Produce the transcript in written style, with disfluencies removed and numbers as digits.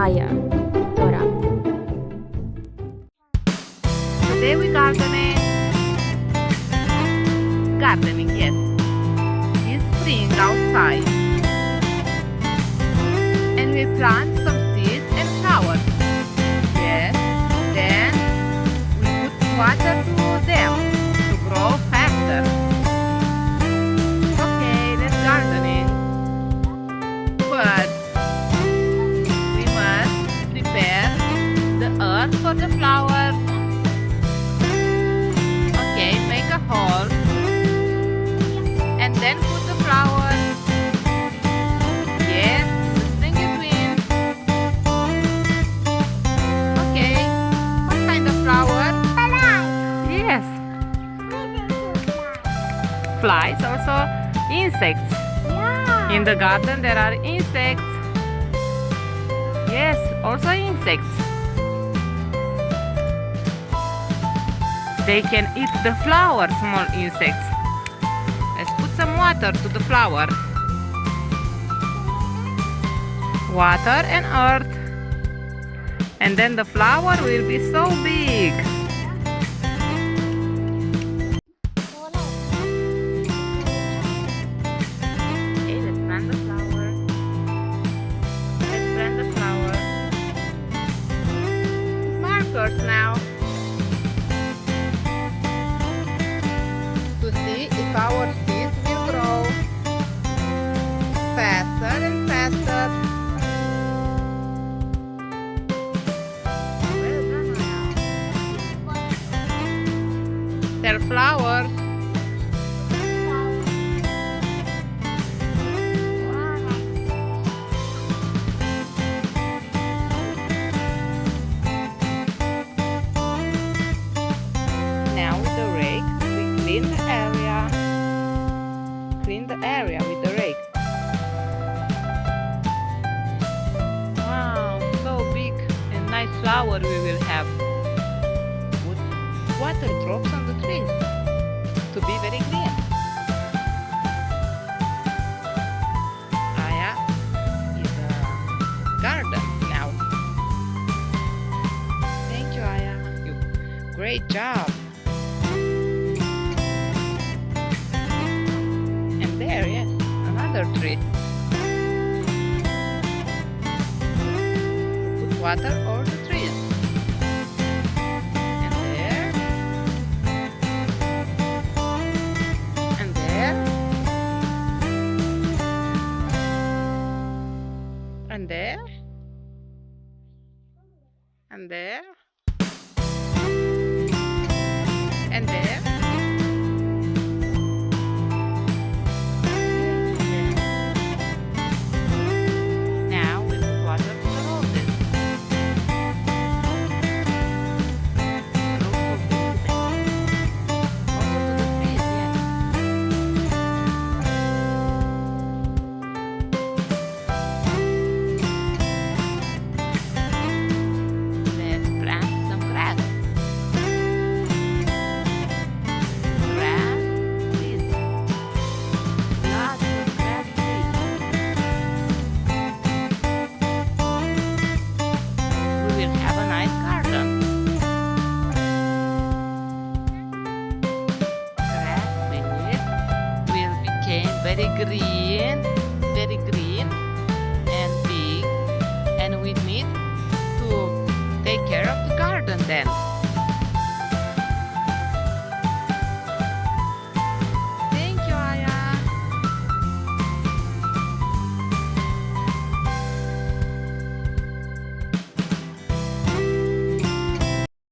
Aya, Dora. Today we gardening, yes. It's spring outside, and we plant some seeds and flowers. Yes, then we put water to them to grow faster. Okay, let's gardening. But we must prepare the earth for the flowers. Okay, make a hole and then put the flowers. Yes, in between. Okay, what kind of flower? Yes, flies, also insects. Yeah. In the garden there are insects. Yes, also insects. They can eat the flower, small insects. Let's put some water to the flower. Water and earth. And then the flower will be so big. Okay, let's plant the flower. Let's plant the flower. Markers now. To see if our seeds will grow faster and faster. Well done, Maya. They're flowers. Now with the rake, we clean the area. Clean the area with the rake. Wow, so big and nice flower we will have. Put water drops on the trees to be very green. Aya is a garden now. Thank you, Aya. You great job. And there, yes, another tree. Put water on the trees. And there. And there. And there. And there. And there.